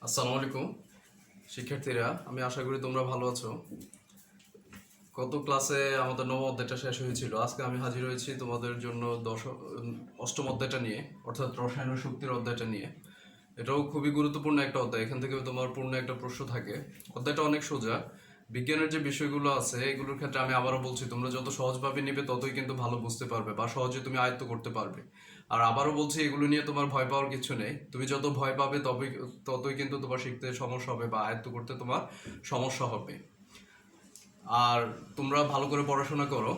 আসসালামু আলাইকুম শিক্ষার্থীরা, আমি আশা করি তোমরা ভালো আছো। গত ক্লাসে আমাদের নবম অধ্যায়টা শেষ হয়েছিল। আজকে আমি হাজির হয়েছি তোমাদের জন্য অষ্টম অধ্যায়টা নিয়ে, অর্থাৎ রসায়ন ও শক্তির অধ্যায়টা নিয়ে। এটাও খুবই গুরুত্বপূর্ণ একটা অধ্যায়। এখান থেকে তোমার পূর্ণ একটা প্রশ্ন থাকে। অধ্যায়টা অনেক সোজা। বিজ্ঞানের যে বিষয়গুলো আছে এগুলোর ক্ষেত্রে আমি আবারও বলছি, তোমরা যত সহজভাবে নিবে ততই কিন্তু ভালো বুঝতে পারবে বা সহজে তুমি আয়ত্ত করতে পারবে। আর আবারও বলছি, এগুলো নিয়ে তোমার ভয় পাওয়ার কিছু নেই। তুমি যত ভয় পাবে ততই কিন্তু তোমার শিখতে সমস্যা হবে বা আয়ত্ত করতে তোমার সমস্যা হবে। আর তোমরা ভালো করে পড়াশোনা করো।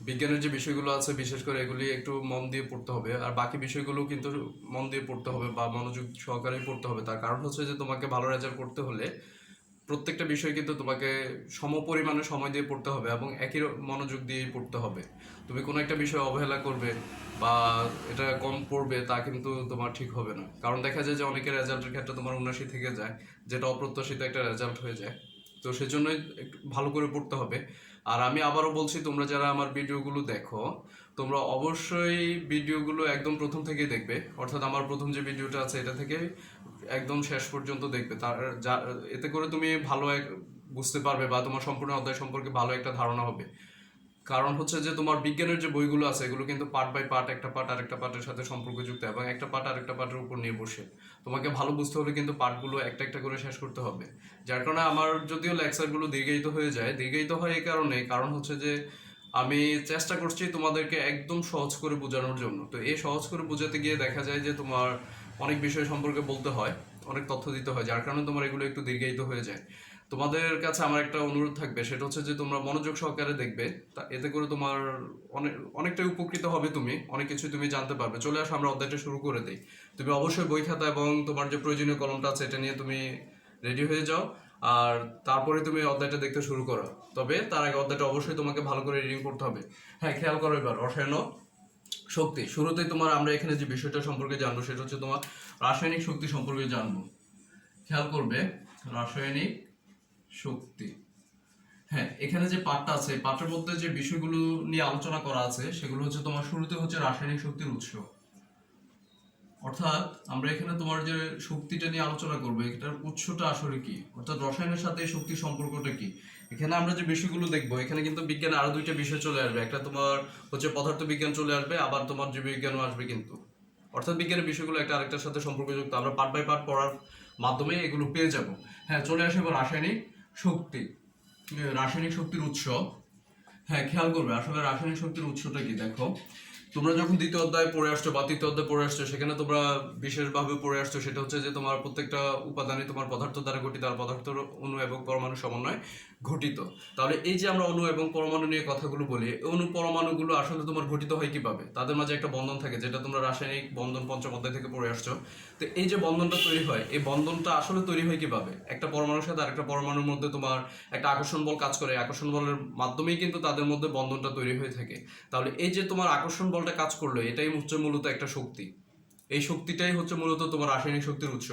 বিজ্ঞানের যে বিষয়গুলো আছে বিশেষ করে এগুলি একটু মন দিয়ে পড়তে হবে, আর বাকি বিষয়গুলো কিন্তু মন দিয়ে পড়তে হবে বা মনোযোগ সহকারে পড়তে হবে। তার কারণ হচ্ছে যে তোমাকে ভালো রেজাল্ট করতে হলে প্রত্যেকটা বিষয় কিন্তু তোমাকে সমপরিমাণে সময় দিয়ে পড়তে হবে এবং একই মনোযোগ দিয়েই পড়তে হবে। তুমি কোনো একটা বিষয় অবহেলা করবে বা এটা কম পড়বে, তা কিন্তু তোমার ঠিক হবে না। কারণ দেখা যায় যে অনেকের রেজাল্টের ক্ষেত্রে তোমার 79 থেকে যায়, যেটা অপ্রত্যাশিত একটা রেজাল্ট হয়ে যায়। তো সেজন্যই একটু ভালো করে পড়তে হবে। আর আমি আবারও বলছি, তোমরা যারা আমার ভিডিওগুলো দেখো, তোমরা অবশ্যই ভিডিওগুলো একদম প্রথম থেকেই দেখবে। অর্থাৎ আমার প্রথম যে ভিডিওটা আছে এটা থেকে একদম শেষ পর্যন্ত দেখবে। তার যা এতে করে তুমি ভালো বুঝতে পারবে বা তোমার সম্পূর্ণ অধ্যায় সম্পর্কে ভালো একটা ধারণা হবে। কারণ হচ্ছে যে তোমার বিজ্ঞানের যে বইগুলো আছে এগুলো কিন্তু পার্ট বাই পার্ট, একটা পার্ট আরেকটা পার্টের সাথে সম্পর্কযুক্ত এবং একটা পার্ট আরেকটা পার্টের উপর নিয়ে বসে। তোমাকে ভালো বুঝতে হলে কিন্তু পার্টগুলো একটা একটা করে শেষ করতে হবে। যার কারণে আমার যদিও লেকচারগুলো দীর্ঘায়িত হয়ে যায়, দীর্ঘায়িত হয় এই কারণ হচ্ছে যে আমি চেষ্টা করছি তোমাদেরকে একদম সহজ করে বোঝানোর জন্য। তো এই সহজ করে বোঝাতে গিয়ে দেখা যায় যে তোমার অনেক বিষয় সম্পর্কে বলতে হয়, অনেক তথ্য দিতে হয়, যার কারণে তোমার এগুলো একটু দীর্ঘায়িত হয়ে যায়। তোমাদের কাছে আমার একটা অনুরোধ থাকবে, সেটা হচ্ছে যে তোমরা মনোযোগ সহকারে দেখবে। তা এতে করে তোমার অনেকটাই উপকৃত হবে, তুমি অনেক কিছু তুমি জানতে পারবে। চলে আসো, আমরা অধ্যায়টা শুরু করে দিই। তুমি অবশ্যই বই খাতা এবং তোমার যে প্রয়োজনীয় কলমটা আছে এটা নিয়ে তুমি রেডি হয়ে যাও। আর তারপরে তুমি অধ্যায়টা দেখতে শুরু করো। তবে তার আগে অধ্যায়টা অবশ্যই তোমাকে ভালো করে রিডিং করতে হবে। হ্যাঁ, খেয়াল করো এবার রসায়ন ও শক্তি। শুরুতেই তোমার আমরা এখানে যে বিষয়টা সম্পর্কে জানবো সেটা হচ্ছে তোমার রাসায়নিক শক্তি সম্পর্কে জানবো। খেয়াল করবে, রাসায়নিক শক্তি। হ্যাঁ, এখানে যে পাঠটা আছে পাঠের মধ্যে যে বিষয়গুলো নিয়ে আলোচনা করা আছে সেগুলো হচ্ছে তোমার শুরুতে হচ্ছে রাসায়নিক শক্তির উৎস। অর্থাৎ আমরা এখানে তোমার যে শক্তিটা নিয়ে আলোচনা করবো এটার উৎসটা আসলে কি, অর্থাৎ রসায়নের সাথে এই শক্তির সম্পর্কটা কি। এখানে আমরা যে বিষয়গুলো দেখবো, এখানে কিন্তু বিজ্ঞানে আরো দুইটা বিষয় চলে আসবে। একটা তোমার হচ্ছে পদার্থ বিজ্ঞান চলে আসবে, আবার তোমার জীববিজ্ঞানও আসবে কিন্তু। অর্থাৎ বিজ্ঞানের বিষয়গুলো একটা আরেকটার সাথে সম্পর্কযুক্ত। আমরা পার্ট বাই পার্ট পড়ার মাধ্যমে এগুলো পেয়ে যাব। হ্যাঁ, চলে আসে এবার রাসায়নিক শক্তি, রাসায়নিক শক্তির উৎস। হ্যাঁ, খেয়াল করবে আসলে রাসায়নিক শক্তির উৎসটা কি। দেখো, তোমরা যখন দ্বিতীয় অধ্যায় পড়ে আসছো বা তৃতীয় অধ্যায় পড়ে আসছো, সেখানে তোমরা বিশেষভাবে পড়ে আসছো সেটা হচ্ছে যে তোমার প্রত্যেকটা উপাদানই তোমার পদার্থ দ্বারা গঠিত, আর পদার্থের অণু এবং পরমাণু সমন্বয় গঠিত। তাহলে এই যে আমরা অণু এবং পরমাণু নিয়ে কথাগুলো বলি, এই অণু পরমাণুগুলো আসলে তোমার গঠিত হয় কিভাবে? তাদের মাঝে একটা বন্ধন থাকে, যেটা তোমরা রাসায়নিক বন্ধন পঞ্চম অধ্যায় থেকে পড়ে আসছো। তো এই যে বন্ধনটা তৈরি হয়, এই বন্ধনটা আসলে তৈরি হয় কিভাবে? একটা পরমাণুর সাথে আরেকটা পরমাণুর মধ্যে তোমার একটা আকর্ষণ বল কাজ করে, আকর্ষণ বলের মাধ্যমেই কিন্তু তাদের মধ্যে বন্ধনটা তৈরি হয়ে থাকে। তাহলে এই যে তোমার আকর্ষণ বলটা কাজ করলো, এটাই হচ্ছে মূলত একটা শক্তি। এই শক্তিটাই হচ্ছে মূলত তোমার রাসায়নিক শক্তির উৎস।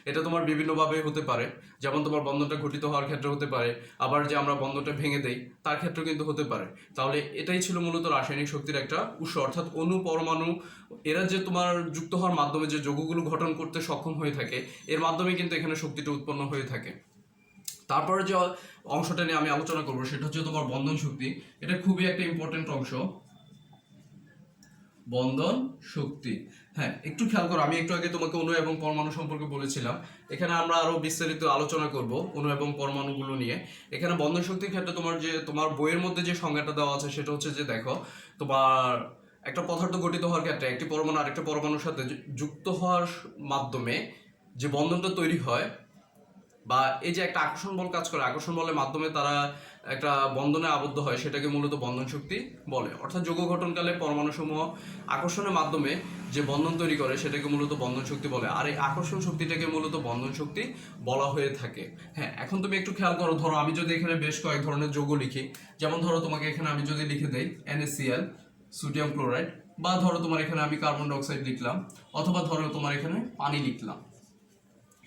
এটা তোমার বিভিন্নভাবে হতে পারে, যেমন তোমার বন্ধনটা ঘটিত হওয়ার ক্ষেত্রে হতে পারে, আবার যে আমরা বন্ধনটা ভেঙে দেই তার ক্ষেত্রে কিন্তু হতে পারে। তাহলে এটাই ছিল মূলত রাসায়নিক শক্তির একটা উৎস, অর্থাৎ অণু পরমাণু এরা যে তোমার যুক্ত হওয়ার মাধ্যমে যে যৌগগুলো গঠন করতে সক্ষম হয়ে থাকে, এর মাধ্যমে কিন্তু এখানে শক্তিটা উৎপন্ন হয়ে থাকে। তারপরে যে অংশটা নিয়ে আমি আলোচনা করবো সেটা হচ্ছে তোমার বন্ধন শক্তি। এটা খুবই একটা ইম্পর্টেন্ট অংশ, বন্ধন শক্তি। হ্যাঁ, একটু খেয়াল করো, আমি একটু আগে তোমাকে অণু এবং পরমাণু সম্পর্কে বলেছিলাম। এখানে আমরা আরো বিস্তারিত আলোচনা করব অণু এবং পরমাণুগুলো নিয়ে। এখানে বন্ধন শক্তির ক্ষেত্রে তোমার বইয়ের মধ্যে যে সংজ্ঞাটা দেওয়া আছে সেটা হচ্ছে যে দেখো, তোমার একটা পদার্থ গঠিত হওয়ার ক্ষেত্রে একটি পরমাণু আরেকটা পরমাণুর সাথে যুক্ত হওয়ার মাধ্যমে যে বন্ধনটা তৈরি হয়, বা এই যে একটা আকর্ষণ বল কাজ করে, আকর্ষণ বলের মাধ্যমে তারা একটা বন্ধনে আবদ্ধ হয়, সেটাকে মূলত বন্ধন শক্তি বলে। অর্থাৎ যৌগ গঠনকালে পরমাণু সমূহ আকর্ষণের মাধ্যমে যে বন্ধন তৈরি করে সেটাকে মূলত বন্ধন শক্তি বলে, আর এই আকর্ষণ শক্তিটাকে মূলত বন্ধন শক্তি বলা হয়ে থাকে। হ্যাঁ, এখন তুমি একটু খেয়াল করো, ধরো আমি যদি এখানে বেশ কয়েক ধরনের যৌগ লিখি, যেমন ধরো তোমাকে এখানে আমি যদি লিখে দেই NaCl, সোডিয়াম ক্লোরাইড, বা ধরো তোমার এখানে আমি কার্বন ডাইঅক্সাইড লিখলাম, অথবা ধরো তোমার এখানে পানি লিখলাম।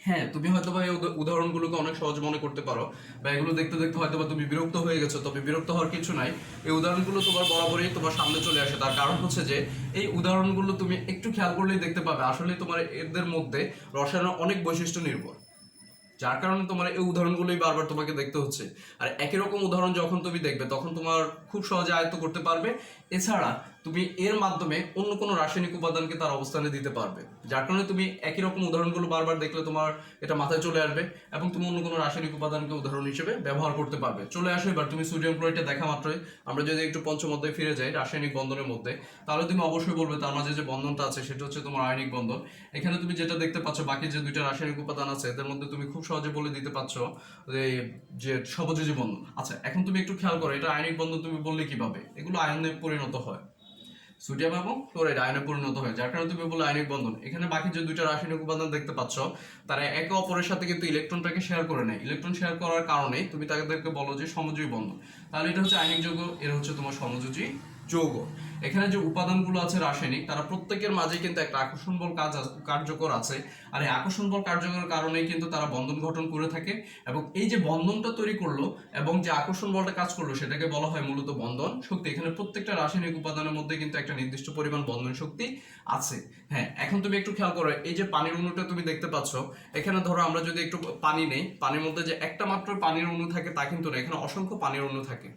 হ্যাঁ, তুমি হয়তো বা এই উদাহরণগুলোকে অনেক সহজ মনে করতে পারো, বা এগুলো দেখতে দেখতে হয়তো বা তুমি বিরক্ত হয়ে গেছো। তবে বিরক্ত হওয়ার কিছু নাই, এই উদাহরণগুলো তোমার বরাবরই তোমার সামনে চলে আসে। তার কারণ হচ্ছে যে এই উদাহরণগুলো তুমি একটু খেয়াল করলেই দেখতে পাবে আসলে তোমার এদের মধ্যে রসায়নের অনেক বৈশিষ্ট্য নির্ভর। যার কারণে তোমার এই উদাহরণগুলোই বারবার তোমাকে দেখতে হচ্ছে। আর একই রকম উদাহরণ যখন তুমি দেখবে তখন তোমার খুব সহজে আয়ত্ত করতে পারবে। এছাড়া তুমি এর মাধ্যমে অন্য কোনো রাসায়নিক উপাদানকে তার অবস্থানে দিতে পারবে, যার কারণে তুমি একই রকম উদাহরণগুলো বারবার দেখলে তোমার এটা মাথায় চলে আসবে এবং তুমি অন্য কোনো রাসায়নিক উপাদানকে উদাহরণ হিসেবে ব্যবহার করতে পারবে। চলে আসো এবার তুমি সোডিয়াম ক্লোরাইডটা দেখা মাত্রই আমরা যদি একটু পঞ্চম অধ্যায়ে ফিরে যাই রাসায়নিক বন্ধনের মধ্যে, তাহলে তুমি অবশ্যই বলবে তার মাঝে যে বন্ধনটা আছে সেটা হচ্ছে তোমার আয়নিক বন্ধন। এখানে তুমি যেটা দেখতে পাচ্ছ বাকি যে দুইটা রাসায়নিক উপাদান আছে এদের মধ্যে তুমি খুব সহজে বলে দিতে পারছো যে সহযোজী বন্ধন। আচ্ছা, এখন তুমি একটু খেয়াল করো এটা আয়নিক বন্ধন তুমি বললে কিভাবে, এগুলো আয়নে পরিণত হয়, সোডিয়াম এবং ক্লোরাইড আয়নে পরিণত হয়, যার কারণে তুমি বলে আয়নিক বন্ধন। এখানে বাকি যে দুইটা রাসায়নিক উপাদান দেখতে পাচ্ছ তারা একে অপরের সাথে কিন্তু ইলেকট্রনটাকে শেয়ার করে নেয়, ইলেকট্রন শেয়ার করার কারণে তুমি তাদেরকে বলো যে সমযোজী বন্ধন। তাহলে এটা হচ্ছে আয়নিক যৌগ, এর হচ্ছে তোমার সমযোজী যৌগ। এখানে যে উপাদানগুলো আছে রাসায়নিক তারা প্রত্যেকের মাঝে কিন্তু একটা আকর্ষণ বল কার্যকর আছে, আর এই আকর্ষণ বল কার্যকরের কারণেই কিন্তু তারা বন্ধন গঠন করে থাকে। এবং এই যে বন্ধনটা তৈরি করলো এবং যে আকর্ষণ বলটা কাজ করলো সেটাকে বলা হয় মূলত বন্ধন শক্তি। এখানে প্রত্যেকটা রাসায়নিক উপাদানের মধ্যে কিন্তু একটা নির্দিষ্ট পরিমাণ বন্ধন শক্তি আছে। হ্যাঁ, এখন তুমি একটু খেয়াল করো এই যে পানির অণুটা তুমি দেখতে পাচ্ছ, এখানে ধরো আমরা যদি একটু পানি নেই, পানির মধ্যে যে একটা মাত্র পানির অণু থাকে তা কিন্তু না, এখানে অসংখ্য পানির অণু থাকে।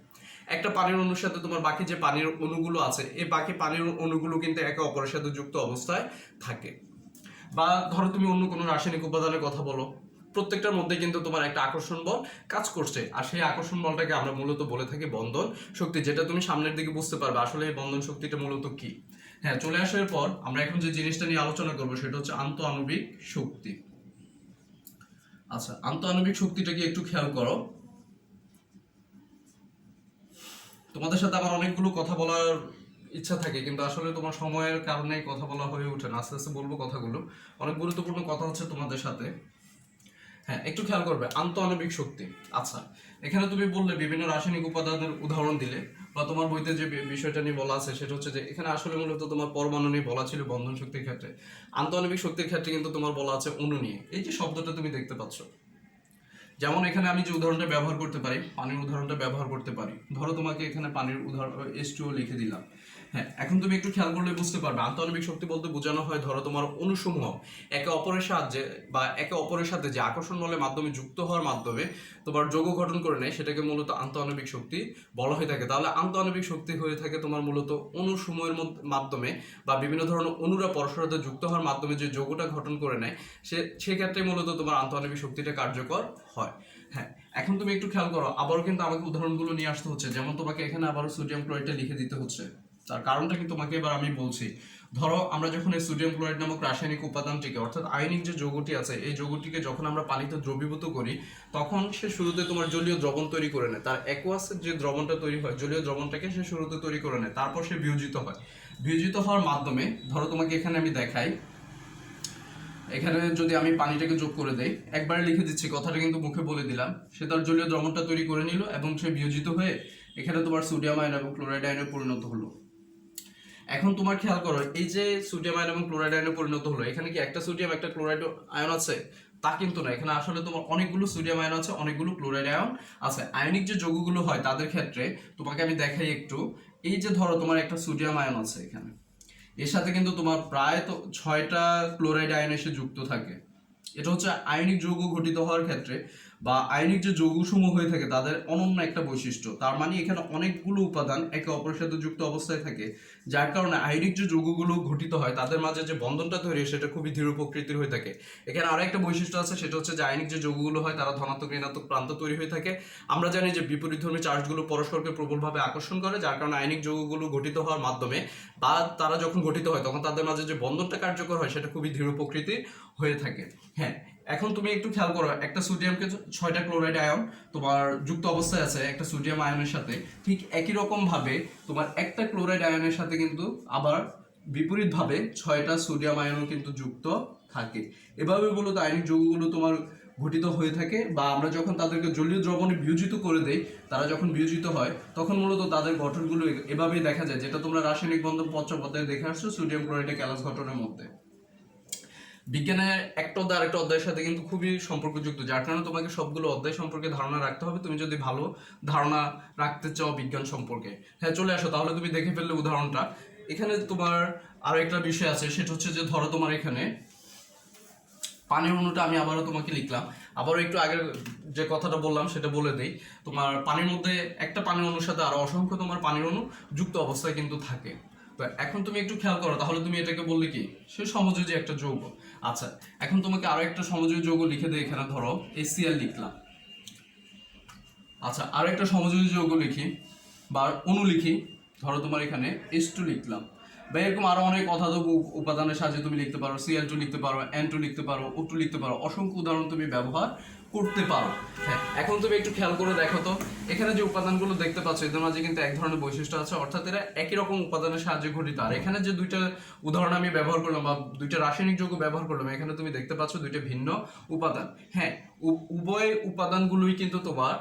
একটা পানির অণুর সাথে তোমার বাকি যে পানির অণুগুলো আছে এই বাকি পানির অণুগুলো কিন্তু একে অপরের সাথে যুক্ত অবস্থায় থাকে। বা ধরো তুমি অন্য কোনো রাসায়নিক উপাদানের কথা বলো, প্রত্যেকটার মধ্যে কিন্তু তোমার একটা আকর্ষণ বল কাজ করছে, আর সেই আকর্ষণ বলটাকে আমরা মূলত বলে থাকি বন্ধন শক্তি, যেটা তুমি সামনের দিকে বুঝতে পারবে আসলে এই বন্ধন শক্তিটা মূলত কি। হ্যাঁ, চলে আসার পর আমরা এখন যে জিনিসটা নিয়ে আলোচনা করবো সেটা হচ্ছে আন্তঃআণবিক শক্তি। আচ্ছা, আন্তঃআণবিক শক্তিটাকে একটু খেয়াল করো। তোমাদের সাথে আমার অনেকগুলো কথা বলার ইচ্ছা থাকে কিন্তু আসলে তোমার সময়ের কারণে কথা বলা হয়ে ওঠে না, আস্তে আস্তে বলবো কথাগুলো, অনেক গুরুত্বপূর্ণ কথা হচ্ছে তোমাদের সাথে। হ্যাঁ, একটু খেয়াল করবে আন্তঃআণবিক শক্তি। আচ্ছা, এখানে তুমি বললে বিভিন্ন রাসায়নিক উপাদানের উদাহরণ দিলে, বা তোমার বইতে যে বিষয়টা নিয়ে বলা আছে সেটা হচ্ছে যে এখানে আসলে মূলত তোমার পরমাণু নিয়ে বলা ছিল বন্ধন শক্তির ক্ষেত্রে, আন্তঃআণবিক শক্তির ক্ষেত্রে কিন্তু তোমার বলা আছে অণু নিয়ে। এই যে শব্দটা তুমি দেখতে পাচ্ছ, যেমন এখানে আমি যে উদাহরণটা ব্যবহার করতে পারি, পানির উদাহরণটা ব্যবহার করতে পারি। ধরো তোমাকে এখানে পানির উদাহরণ H2O লিখে দিলাম। হ্যাঁ, এখন তুমি একটু খেয়াল করলে বুঝতে পারবে আন্তঃআণবিক শক্তি বলতে বোঝানো হয় ধরো তোমার অণুসমূহ একে অপরের সাহায্যে বা একে অপরের সাথে যে আকর্ষণ বলের মাধ্যমে যুক্ত হওয়ার মাধ্যমে তোমার যৌগ গঠন করে নেয় সেটাকে মূলত আন্তঃআণবিক শক্তি বলা হয়ে থাকে। তাহলে আন্তঃআণবিক শক্তি হয়ে থাকে তোমার মূলত অণুসমূহের মাধ্যমে বা বিভিন্ন ধরনের অণুরা পরস্পরের সাথে যুক্ত হওয়ার মাধ্যমে যে যৌগটা গঠন করে নেয় সেক্ষেত্রে মূলত তোমার আন্তঃআণবিক শক্তিটা কার্যকর হয়। হ্যাঁ, এখন তুমি একটু খেয়াল করো, আবারও কিন্তু আমাকে উদাহরণগুলো নিয়ে আসতে হচ্ছে, যেমন তোমাকে এখানে আবারও সোডিয়াম ক্লোরাইডটা লিখে দিতে হচ্ছে। তার কারণটা কিন্তু তোমাকে এবার আমি বলছি। ধরো আমরা যখন এই সোডিয়াম ক্লোরাইড নামক রাসায়নিক উপাদানটিকে অর্থাৎ আয়নিক যে যৌগটি আছে এই যৌগটিকে যখন আমরা পানিতে দ্রবীভূত করি তখন সে শুরুতে তোমার জলীয় দ্রবণ তৈরি করে নেয়, তার অ্যাকুয়াসের যে দ্রবণটা তৈরি হয় জলীয় দ্রবণটাকে সে শুরুতে তৈরি করে নেয়, তারপর সে বিয়োজিত হয়। বিয়োজিত হওয়ার মাধ্যমে ধরো তোমাকে এখানে আমি দেখাই, এখানে যদি আমি পানিটাকে যোগ করে দেই, একবারে লিখে দিচ্ছি কথাটা কিন্তু মুখে বলে দিলাম, সে তার জলীয় দ্রবণটা তৈরি করে নিল এবং সে বিয়োজিত হয়ে এখানে তোমার সোডিয়াম আয়ন এবং ক্লোরাইড আয়নে পরিণত হলো। এখন তোমার খেয়াল করো এই যে সোডিয়াম আয়ন এবং ক্লোরাইড আয়নে পরিণত হলো, এখানে কি একটা সোডিয়াম একটা ক্লোরাইড আয়ন আছে? তা কিন্তু না, এখানে আসলে তোমার অনেকগুলো সোডিয়াম আয়ন আছে, অনেকগুলো ক্লোরাইড আয়ন আছে। আয়নিক যে যৌগগুলো হয় তাদের ক্ষেত্রে তোমাকে আমি দেখাই একটু, এই যে ধরো তোমার একটা সোডিয়াম আয়ন আছে এখানে, এর সাথে কিন্তু তোমার প্রায় তো 6টা ক্লোরাইড আয়ন এসে যুক্ত থাকে। এটা হচ্ছে আয়নিক যৌগ গঠিত হওয়ার ক্ষেত্রে বা আয়নিক যে যৌগসমূহ হয়ে থাকে তাদের অনন্য একটা বৈশিষ্ট্য। তার মানে এখানে অনেকগুলো উপাদান একে অপরের সাথে যুক্ত অবস্থায় থাকে, যার কারণে আয়নিক যে যৌগগুলো গঠিত হয় তাদের মাঝে যে বন্ধনটা তৈরি হয় সেটা খুবই দৃঢ় প্রকৃতির হয়ে থাকে। এখানে আরো একটা বৈশিষ্ট্য আছে, সেটা হচ্ছে যে আয়নিক যে যৌগগুলো হয় তারা ধনাত্মক ঋণাত্মক প্রান্ত তৈরি হয়ে থাকে। আমরা জানি যে বিপরীতধর্মী চার্জগুলো পরস্পরকে প্রবলভাবে আকর্ষণ করে, যার কারণে আয়নিক যৌগগুলো গঠিত হওয়ার মাধ্যমে বা তারা যখন গঠিত হয় তখন তাদের মাঝে যে বন্ধনটা কার্যকর হয় সেটা খুবই দৃঢ় প্রকৃতির হয়ে থাকে। হ্যাঁ, এখন তুমি একটু খেয়াল করো, একটা সোডিয়ামকে 6টা ক্লোরাইড আয়ন তোমার যুক্ত অবস্থায় আছে একটা সোডিয়াম আয়নের সাথে, ঠিক একই রকম ভাবে তোমার একটা ক্লোরাইড আয়নের সাথে কিন্তু আবার বিপরীত ভাবে 6টা সোডিয়াম আয়নও কিন্তু যুক্ত থাকে। এভাবে মূলত আয়নিক যৌগগুলো তোমার গঠিত হয়ে থাকে, বা আমরা যখন তাদেরকে জলীয় দ্রবণে বিয়োজিত করে দেই, তারা যখন বিয়োজিত হয় তখন মূলত তাদের গঠনগুলো এভাবেই দেখা যায়, যেটা তোমরা রাসায়নিক বন্ধন পঞ্চম অধ্যায়ে দেখে আসছো সোডিয়াম ক্লোরাইডে ক্যালাস গঠনের মধ্যে। বিজ্ঞানের একটা অধ্যায় আরেকটা অধ্যায়ের সাথে কিন্তু খুবই সম্পর্কযুক্ত, যার কারণে তোমাকে সবগুলো অধ্যায় সম্পর্কে ধারণা রাখতে হবে তুমি যদি ভালো ধারণা রাখতে চাও বিজ্ঞান সম্পর্কে। হ্যাঁ, চলে আসো, তাহলে তুমি দেখে ফেললে উদাহরণটা। এখানে তোমার আরো একটা বিষয় আছে, সেটা হচ্ছে যে ধরো তোমার এখানে পানির অণুটা আমি আবারও তোমাকে লিখলাম, আবারও একটু আগের যে কথাটা বললাম সেটা বলে দেই। তোমার পানির মধ্যে একটা পানির অণুর সাথে আরো অসংখ্য তোমার পানির অণু যুক্ত অবস্থায় কিন্তু থাকে। তো এখন তুমি একটু খেয়াল করো, তাহলে তুমি এটাকে বললে কি, সে সমযোজী একটা যৌগ। আচ্ছা, এখন তোমাকে আরো একটা সমযোজী যৌগ লিখে দেই, এখানে ধরো HCl লিখলাম। আচ্ছা, আরো একটা সমযোজী যৌগ লিখি বা অণু লিখি, ধরো তোমার এখানে H2 লিখলাম। বা এরকম আরো অনেক অধাতব উপাদানের সাহায্যে তুমি লিখতে পারো, Cl2 লিখতে পারো, N2 লিখতে পারো, O2 লিখতে পারো, অসংখ্য উদাহরণ তুমি ব্যবহার করতে পারো। হ্যাঁ, এখন তুমি একটু খেয়াল করে দেখো তো, এখানে যে উপাদানগুলো দেখতে পাচ্ছ এদের মাঝে কিন্তু এক ধরনের বৈশিষ্ট্য আছে, অর্থাৎ এরা একই রকম উপাদানের সাহায্যে গঠিত। আর এখানে যে দুইটা উদাহরণ আমি ব্যবহার করলাম বা দুইটা রাসায়নিক যৌগ ব্যবহার করলাম, এখানে তুমি দেখতে পাচ্ছ দুইটা ভিন্ন উপাদান। হ্যাঁ, উভয় উপাদানগুলোই কিন্তু তোমার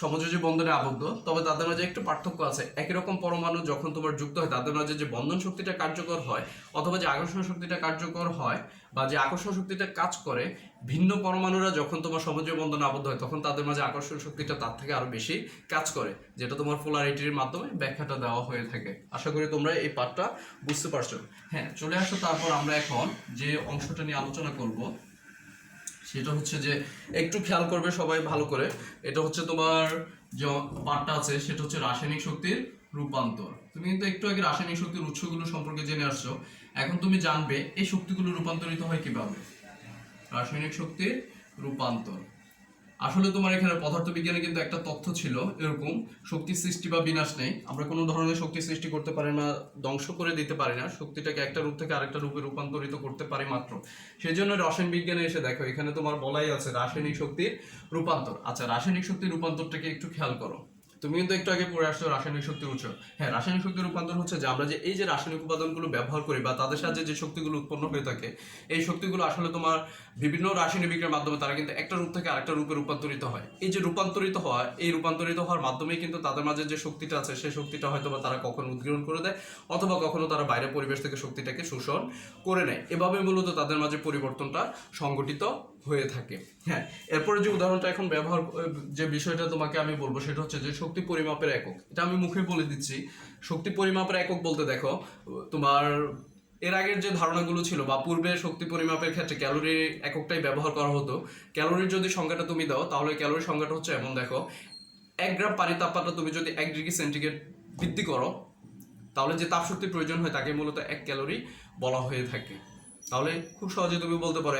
সমযোজী বন্ধনে আবদ্ধ, তবে তাদের মাঝে একটু পার্থক্য আছে। একই রকম পরমাণু যখন তোমার যুক্ত হয়, তাদের মাঝে যে বন্ধন শক্তিটা কার্যকর হয় অথবা যে আকর্ষণ শক্তিটা কার্যকর হয় বা যে আকর্ষণ শক্তিটা কাজ করে, ভিন্ন পরমাণুরা যখন তোমার সমযোজী বন্ধনে আবদ্ধ হয় তখন তাদের মাঝে আকর্ষণ শক্তিটা তার থেকে আরো বেশি কাজ করে, যেটা তোমার পোলারিটির মাধ্যমে ব্যাখ্যাটা দেওয়া হয়ে থাকে। আশা করি তোমরা এই পার্টটা বুঝতে পারছো। হ্যাঁ, চলে আসো, তারপর আমরা এখন যে অংশটা নিয়ে আলোচনা করব সেটা হচ্ছে যে, একটু খেয়াল করবে সবাই ভালো করে, এটা হচ্ছে তোমার যে পার্টটা আছে সেটা হচ্ছে রাসায়নিক শক্তির রূপান্তর। তুমি কিন্তু একটু আগে রাসায়নিক শক্তির উৎসগুলো সম্পর্কে জেনে আসছো, এখন তুমি জানবে এই শক্তিগুলো রূপান্তরিত হয় কিভাবে। রাসায়নিক শক্তির রূপান্তর, আসলে তোমার এখানে পদার্থবিজ্ঞানে কিন্তু একটা তথ্য ছিল এরকম, শক্তি সৃষ্টি বা বিনাশ নেই, আমরা কোনো ধরনের শক্তি সৃষ্টি করতে পারি না, ধ্বংস করে দিতে পারি না, শক্তিটাকে একটা রূপ থেকে আরেকটা রূপে রূপান্তরিত করতে পারি মাত্র। সেই জন্য রসায়ন বিজ্ঞানে এসে দেখো এখানে তোমার বলাই আছে রাসায়নিক শক্তির রূপান্তর। আচ্ছা, রাসায়নিক শক্তির রূপান্তরটাকে একটু খেয়াল করো, তুমি কিন্তু একটু আগে পড়ে আসছো রাসায়নিক শক্তির উৎস। হ্যাঁ, রাসায়নিক শক্তির রূপান্তর হচ্ছে যে আমরা যে এই যে রাসায়নিক উপাদানগুলো ব্যবহার করি বা তাদের সাহায্যে যে শক্তিগুলো উৎপন্ন হয়ে থাকে, এই শক্তিগুলো আসলে তোমার বিভিন্ন রাসায়নিক বিক্রিয়ার মাধ্যমে তারা কিন্তু একটা রূপ থেকে আরেকটা রূপে রূপান্তরিত হয়। এই যে রূপান্তরিত হওয়া, এই রূপান্তরিত হওয়ার মাধ্যমেই কিন্তু তাদের মাঝে যে শক্তিটা আছে সেই শক্তিটা হয়তো বা তারা কখনো উদ্গীরণ করে দেয় অথবা কখনো তারা বাইরের পরিবেশ থেকে শক্তিটাকে শোষণ করে নেয়। এভাবে মূলত তাদের মাঝে পরিবর্তনটা সংঘটিত হয়ে থাকে। হ্যাঁ, এরপরে যে উদাহরণটা এখন ব্যবহার, যে বিষয়টা তোমাকে আমি বলবো সেটা হচ্ছে যে শক্তি পরিমাপের একক। এটা আমি মুখে বলে দিচ্ছি, শক্তি পরিমাপের একক বলতে দেখো তোমার এর আগের যে ধারণাগুলো ছিল বা পূর্বে শক্তি পরিমাপের ক্ষেত্রে ক্যালোরির এককটাই ব্যবহার করা হতো। ক্যালোরির যদি সংজ্ঞাটা তুমি দাও তাহলে ক্যালোরির সংজ্ঞাটা হচ্ছে এমন, দেখো 1 গ্রাম পানির তাপমাত্রা তুমি যদি 1 ডিগ্রি সেন্টিগ্রেড বৃদ্ধি করো তাহলে যে তাপ শক্তির প্রয়োজন হয় তাকে মূলত 1 ক্যালোরি বলা হয়ে থাকে। তাহলে খুব সহজে তুমি বলতে পারো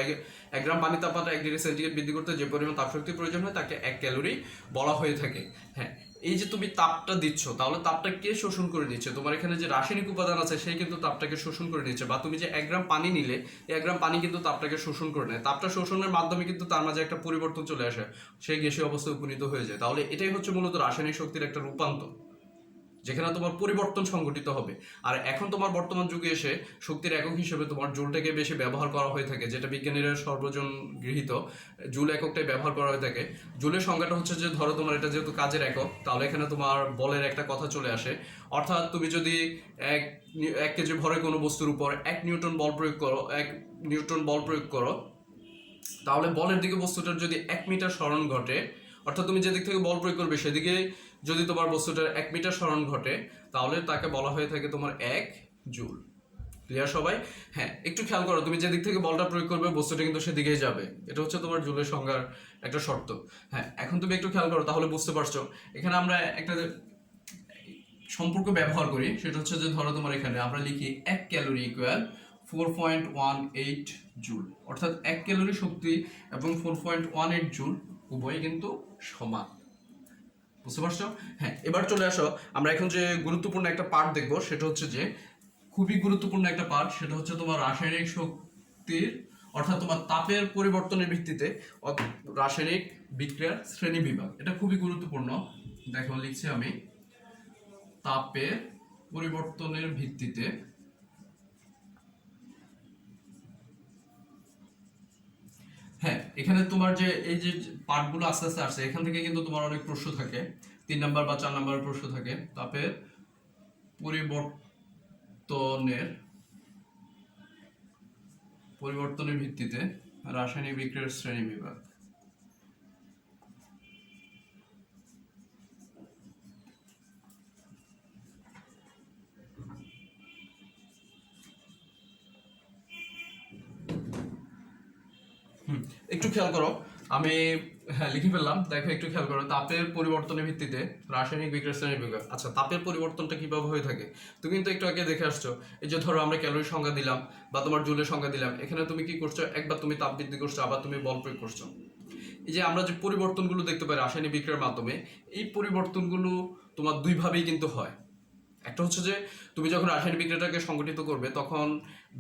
1 গ্রাম পানির তাপমাত্রা 1 ডিগ্রি সেন্টিগ্রেড বৃদ্ধি করতে যে পরিমাণ তাপ শক্তির প্রয়োজন হয় তাকে 1 ক্যালোরি বলা হয়ে থাকে। হ্যাঁ, এই যে তুমি তাপটা দিচ্ছ তাহলে তাপটা কে শোষণ করে নিচ্ছে, তোমার এখানে যে রাসায়নিক উপাদান আছে সেই কিন্তু তাপটাকে শোষণ করে নিচ্ছে। বা তুমি যে 1 গ্রাম পানি নিলে, 1 গ্রাম পানি কিন্তু তাপটাকে শোষণ করে নেয়, তাপটা শোষণের মাধ্যমে কিন্তু তার মাঝে একটা পরিবর্তন চলে আসে, সেই গ্যাসীয় অবস্থায় উপনীত হয়ে যায়। তাহলে এটাই হচ্ছে মূলত রাসায়নিক শক্তির একটা রূপান্তর, যেখানে তোমার পরিবর্তন সংঘটিত হবে। আর এখন তোমার বর্তমান যুগে এসে শক্তির একক হিসেবে তোমার জুলটাকে বেশি ব্যবহার করা হয়ে থাকে, যেটা বিজ্ঞানীরা সর্বজন গৃহীত জুল এককটাই ব্যবহার করা হয়ে থাকে। জুলের সংজ্ঞাটা হচ্ছে যে, ধরো তোমার এটা যেহেতু কাজের একক তাহলে এখানে তোমার বলের একটা কথা চলে আসে, অর্থাৎ তুমি যদি 1 কেজি ভরে কোনো বস্তুর উপর 1 নিউটন বল প্রয়োগ করো, 1 নিউটন বল প্রয়োগ করো, তাহলে বলের দিকে বস্তুটার যদি 1 মিটার সরণ ঘটে, অর্থাৎ তুমি যেদিক থেকে বল প্রয়োগ করবে সেদিকে যদি তোমার বস্তুটার 1 মিটার সরণ ঘটে তাহলে তাকে বলা হয়ে থাকে তোমার 1 জুল। ক্লিয়ার সবাই? হ্যাঁ, একটু খেয়াল করো, তুমি যেদিক থেকে বলটা প্রয়োগ করবে বস্তুটা কিন্তু সেদিকেই যাবে, এটা হচ্ছে তোমার জুলের সংজ্ঞার একটা শর্ত। হ্যাঁ, এখন তুমি একটু খেয়াল করো তাহলে বুঝতে পারছো। এখানে আমরা একটা সম্পর্ক ব্যবহার করি, সেটা হচ্ছে যে ধরো তোমার এখানে আমরা লিখি 1 ক্যালোরি ইকুয়াল 4.18 জুল, অর্থাৎ 1 ক্যালোরি শক্তি এবং 4.18 জুল উভয়ই কিন্তু সমান। বুঝতে পারছো? হ্যাঁ, এবার চলে আসো, আমরা এখন যে গুরুত্বপূর্ণ একটা পার্ট দেখবো সেটা হচ্ছে যে খুবই গুরুত্বপূর্ণ একটা পার্ট, সেটা হচ্ছে তোমার রাসায়নিক শক্তির অর্থাৎ তোমার তাপের পরিবর্তনের ভিত্তিতে রাসায়নিক বিক্রিয়ার শ্রেণী বিভাগ। এটা খুবই গুরুত্বপূর্ণ। দেখো লিখছি আমি, তাপের পরিবর্তনের ভিত্তিতে হ্যাঁ, এখানে তোমার যে এই যে পার্টগুলো আস্তে আস্তে আসছে এখান থেকে কিন্তু তোমার অনেক প্রশ্ন থাকে, 3 নাম্বার বা 4 নাম্বারের প্রশ্ন থাকে। তাপের পরিবর্তনের ভিত্তিতে রাসায়নিক বিক্রিয়ার শ্রেণী বিভাগ। একটু খেয়াল করো, আমি হ্যাঁ লিখে ফেললাম, দেখো একটু খেয়াল করো, তাপের পরিবর্তনের ভিত্তিতে রাসায়নিক বিক্রিয়া শ্রেণীর বিভাগ। আচ্ছা, তাপের পরিবর্তনটা কিভাবে হয়ে থাকে তুমি কিন্তু একটু আগে দেখে আসছো। এই যে ধরো আমরা ক্যালোরি সংজ্ঞা দিলাম বা তোমার জুলের সংজ্ঞা দিলাম, এখানে তুমি কি করছো, একবার তুমি তাপ বৃদ্ধি করছো, আবার তুমি বল প্রয়োগ করছো। এই যে আমরা যে পরিবর্তনগুলো দেখতে পাই রাসায়নিক বিক্রিয়ার মাধ্যমে, এই পরিবর্তনগুলো তোমার দুই ভাবেই কিন্তু হয়। একটা হচ্ছে যে তুমি যখন রাসায়নিক বিক্রিয়াটাকে সংগঠিত করবে, তখন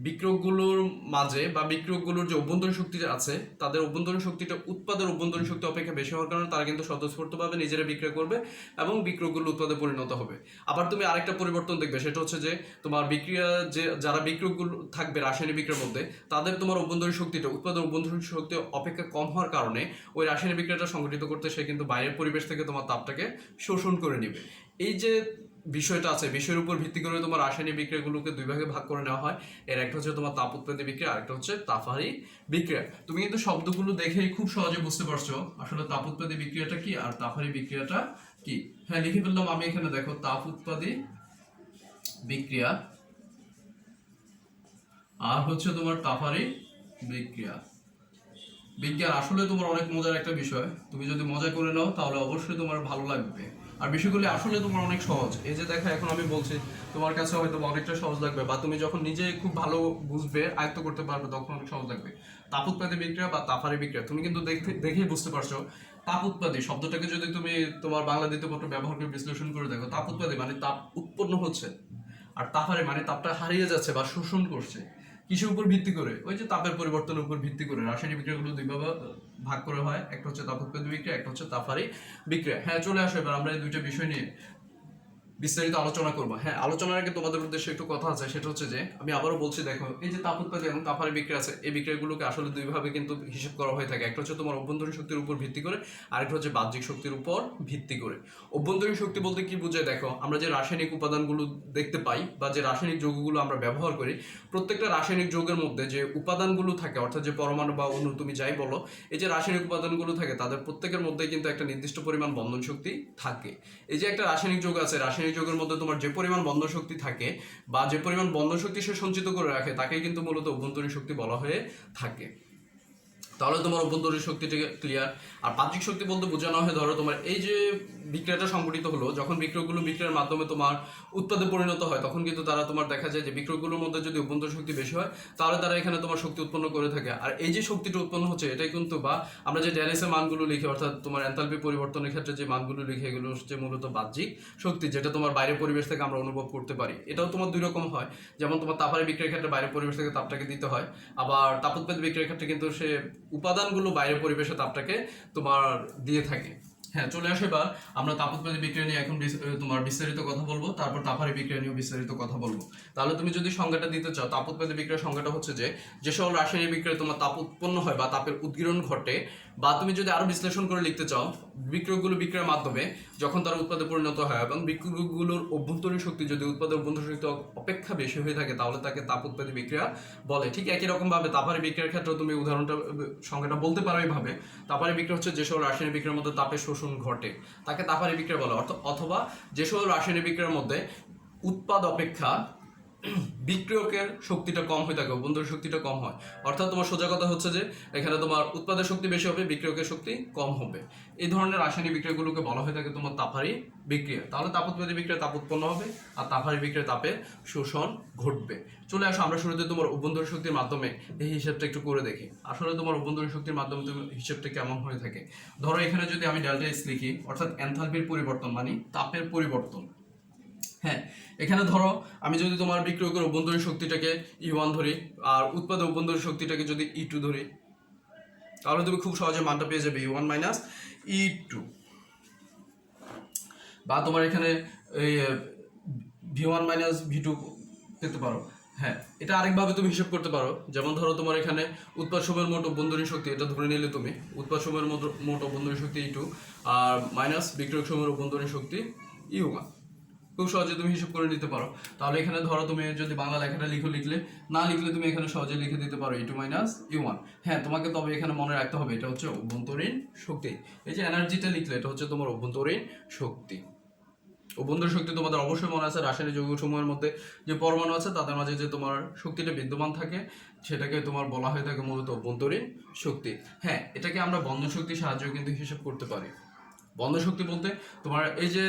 বিক্রিয়কগুলোর মাঝে বা বিক্রিয়কগুলোর যে অভ্যন্তরীণ শক্তি আছে, তাদের অভ্যন্তরীণ শক্তিটা উৎপাদের অভ্যন্তরীণ শক্তি অপেক্ষা বেশি হওয়ার কারণে তারা কিন্তু স্বতঃস্ফূর্তভাবে নিজেরা বিক্রিয়া করবে এবং বিক্রিয়কগুলো উৎপাদে পরিণত হবে। আবার তুমি আরেকটা পরিবর্তন দেখবে, সেটা হচ্ছে যে তোমার বিক্রিয়া যে যারা বিক্রিয়কগুলো থাকবে রাসায়নিক বিক্রিয়ার মধ্যে, তাদের তোমার অভ্যন্তরীণ শক্তিটা উৎপাদের অভ্যন্তরীণ শক্তি অপেক্ষা কম হওয়ার কারণে ওই রাসায়নিক বিক্রিয়াটা সংগঠিত করতে সে কিন্তু বাইরের পরিবেশ থেকে তোমার তাপটাকে শোষণ করে নেবে। এই যে বিষয়টা আছে, বিষয়ের উপর ভিত্তি করে তোমার রাসায়নিক বিক্রিয়াগুলোকে দুই ভাগে ভাগ করে নেওয়া হয়। এর একটা হচ্ছে তোমার তাপ উৎপাদী বিক্রিয়া, আরেকটা হচ্ছে তাপহারী বিক্রিয়া। তুমি কিন্তু শব্দগুলো দেখেই খুব সহজে বুঝতে পারছো আসলে তাপ উৎপাদী বিক্রিয়াটা কি আর তাপহারী বিক্রিয়াটা কি। হ্যাঁ লিখে ফেললাম আমি এখানে, দেখো তাপ উৎপাদী বিক্রিয়া আর হচ্ছে তোমার তাপহারী বিক্রিয়া। বিজ্ঞান আসলে তোমার অনেক মজার একটা বিষয়, তুমি যদি মজা করে নাও তাহলে অবশ্যই তোমার ভালো লাগবে। আর বিষয়গুলি আসলে তোমার অনেক সহজ। এই যে দেখো এখন আমি বলছি, তোমার কাছে হয়তো অনেকটা সহজ লাগবে, বা তুমি যখন নিজে খুব ভালো বুঝবে, আয়ত্ত করতে পারবে, তখন অনেক সহজ লাগবে। তাপ উৎপাদী বিক্রিয়া বা তাপহারী বিক্রিয়া তুমি কিন্তু দেখেই বুঝতে পারছো। তাপ উৎপাদী শব্দটাকে যদি তুমি তোমার বাংলা দ্বিতীয়পত্র ব্যবহার করে বিশ্লেষণ করে দেখো, তাপ উৎপাদী মানে তাপ উৎপন্ন হচ্ছে, আর তাপহারী মানে তাপটা হারিয়ে যাচ্ছে বা শোষণ করছে। কিসের উপর ভিত্তি করে? ওই যে তাপের পরিবর্তনের উপর ভিত্তি করে। রাসায়নিক বিক্রিয়াগুলো দুই ভাবে ভাগ করা হয়, একটা হচ্ছে তাপ উৎপাদী বিক্রিয়া, একটা হচ্ছে তাপহারী বিক্রিয়া। হ্যাঁ চলে আসো, এবার আমরা এই দুইটা বিষয় নিয়ে বিস্তারিত আলোচনা করবো। হ্যাঁ, আলোচনার আগে তোমাদের উদ্দেশ্যে একটু কথা আছে, সেটা হচ্ছে যে আমি আবারও বলছি, দেখো এই যে তাপ উৎপাদী এবং তাপহারী বিক্রিয়া আছে, এই বিক্রিয়াগুলোকে আসলে দুই ভাবে কিন্তু হিসাব করা হয়ে থাকে। একটা হচ্ছে তোমার অভ্যন্তরীণ শক্তির উপর ভিত্তি করে, আরেকটা হচ্ছে বাহ্যিক শক্তির উপর ভিত্তি করে। অভ্যন্তরীণ শক্তি বলতে কি বোঝায়, দেখো আমরা যে রাসায়নিক উপাদানগুলো দেখতে পাই বা যে রাসায়নিক যৌগগুলো আমরা ব্যবহার করি, প্রত্যেকটা রাসায়নিক যৌগের মধ্যে যে উপাদানগুলো থাকে, অর্থাৎ যে পরমাণু বা অণু তুমি যাই বলো, এই যে রাসায়নিক উপাদানগুলো থাকে, তাদের প্রত্যেকের মধ্যে কিন্তু একটা নির্দিষ্ট পরিমাণ বন্ধন শক্তি থাকে। এই যে একটা রাসায়নিক যৌগ আছে, রাসায়নিক যৌগের মধ্যে তোমার যে পরিমাণ বন্ধন শক্তি থাকে বা যে পরিমাণ বন্ধন শক্তি সে সঞ্চিত করে রাখে, তাকে কিন্তু মূলত অভ্যন্তরীণ শক্তি বলা হয়ে থাকে। তাহলে তোমার অভ্যন্তরীণ শক্তিটা ক্লিয়ার। আর বাহ্যিক শক্তি বলতে বোঝানো হয়, ধরো তোমার এই যে বিক্রিয়াটা সংঘটিত হলো, যখন বিক্রিয়কগুলো বিক্রিয়ার মাধ্যমে তোমার উৎপাদে পরিণত হয়, তখন কিন্তু তারা তোমার দেখা যায় যে বিক্রিয়কগুলোর মধ্যে যদি অভ্যন্তরীণ শক্তি বেশি হয়, তাহলে তারা এখানে তোমার শক্তি উৎপন্ন করে থাকে। আর এই যে শক্তিটা উৎপন্ন হচ্ছে, এটাই কিন্তু বা আমরা যে ড্যানিসের মানগুলো লিখি, অর্থাৎ তোমার এনথালপি পরিবর্তনের ক্ষেত্রে যে মানগুলো লিখে, এগুলো হচ্ছে মূলত বাহ্যিক শক্তি, যেটা তোমার বাইরের পরিবেশ থেকে আমরা অনুভব করতে পারি। এটাও তোমার দুই রকম হয়, যেমন তোমার তাপহারী বিক্রিয়ার ক্ষেত্রে বাইরের পরিবেশ থেকে তাপটাকে দিতে হয়, আবার তাপ উৎপাদী বিক্রিয়ার ক্ষেত্রে কিন্তু সে উপাদানগুলো বাইরের পরিবেশে তাপটাকে তোমার দিয়ে থাকে। হ্যাঁ চলে আসে, এবার আমরা তাপ উৎপাদী বিক্রিয়া নিয়ে এখন তোমার বিস্তারিত কথা বলবো, তারপর তাপহারী বিক্রিয়া নিয়ে বিস্তারিত কথা বলবো। তাহলে তুমি যদি সংজ্ঞাটা দিতে চাও, তাপ উৎপাদী বিক্রিয়ার সংজ্ঞাটা হচ্ছে যে সকল রাসায়নিক বিক্রিয়া তোমার তাপ উৎপন্ন হয় বা তাপের উদ্গীরণ ঘটে, বা তুমি যদি আরো বিশ্লেষণ করে লিখতে চাও, বিক্রিয়কগুলো বিক্রিয়ার মাধ্যমে যখন তারা উৎপাদে পরিণত হয় এবং বিক্রিয়কগুলোর অভ্যন্তরীণ শক্তি যদি উৎপাদের অভ্যন্তরীণ শক্তি অপেক্ষা বেশি হয়ে থাকে, তাহলে তাকে তাপ উৎপাদী বিক্রিয়া বলে। ঠিক একই রকম ভাবে তাপহারী বিক্রিয়ার ক্ষেত্রে তুমি উদাহরণটা সংজ্ঞাটা বলতে পারো এইভাবে, তাপহারী বিক্রিয়া হচ্ছে যে সকল রাসায়নিক বিক্রিয়ার মধ্যে তাপের শোষণ ঘটে, তাকে তাপহারী বিক্রিয়া বলে। অথবা যে সকল রাসায়নিক বিক্রিয়ার মধ্যে উৎপাদ অপেক্ষা বিক্রিয়কের শক্তিটা কম হয়ে থাকে, অভ্যন্তরীণ শক্তিটা কম হয়। অর্থাৎ তোমার সোজা কথা হচ্ছে যে এখানে তোমার উৎপাদের শক্তি বেশি হবে, বিক্রিয়কের শক্তি কম হবে। এই ধরনের রাসায়নিক বিক্রিয়াগুলোকে বলা হয়ে থাকে তোমার তাপহারী বিক্রিয়া। তাহলে তাপ উৎপাদী বিক্রিয়া তাপ উৎপন্ন হবে, আর তাপহারী বিক্রিয়া তাপের শোষণ ঘটবে। চলে আসো, আমরা শুরুতে তোমার অভ্যন্তরীণ শক্তির মাধ্যমে এই হিসাবটা একটু করে দেখি। আসলে তোমার অভ্যন্তরীণ শক্তির মাধ্যমে হিসাবটা কেমন হয়ে থাকে। ধরো এখানে যদি আমি ডেল্টা এস লিখি, অর্থাৎ এনথালপির পরিবর্তন মানে তাপের পরিবর্তন। হ্যাঁ, এখানে ধরো আমি যদি তোমার বিক্রিয়কের অভ্যন্তরীণ শক্তিটাকে E1 ধরি, আর উৎপাদক অভ্যন্তরীণ শক্তিটাকে যদি E2 ধরি, তাহলে তুমি খুব সহজে মানটা পেয়ে যাবে E1 মাইনাস E2। বা তোমার এখানে এই V1 মাইনাস V2 পেতে পারো। হ্যাঁ, এটা আরেকভাবে তুমি হিসাব করতে পারো, যেমন ধরো তোমার এখানে উৎপাদ সময়ের মোট অভ্যন্তরীণ শক্তি, এটা ধরে নিলে তুমি উৎপাদ সময়ের মোট অভ্যন্তরীণ শক্তি E2 আর মাইনাস বিক্রিয়ক সময়ের অভ্যন্তরীণ শক্তি E1। খুব সহজে তুমি হিসাব করে নিতে পারো। তাহলে এখানে ধরো তুমি যদি বাংলা লেখাটা লিখলে, না লিখলে তুমি এখানে সহজে লিখে দিতে পারো E2 মাইনাস E1। হ্যাঁ, তোমাকে তবে এখানে মনে রাখতে হবে এটা হচ্ছে অভ্যন্তরীণ শক্তি। এই যে এনার্জিটা লিখলে এটা হচ্ছে তোমার অভ্যন্তরীণ শক্তি। ও বন্ধুর শক্তি তোমাদের অবশ্যই মনে আছে, রাসায়নিক যৌগসমূহের মধ্যে যে পরমাণু আছে তাদের মাঝে যে তোমার শক্তিটা বিদ্যমান থাকে সেটাকে তোমার বলা হয়ে থাকে মূলত অভ্যন্তরীণ শক্তি। হ্যাঁ, এটাকে আমরা বন্ধন শক্তির সাহায্যে কিন্তু হিসাব করতে পারি। বন্ধন শক্তি বলতে তোমার এই যে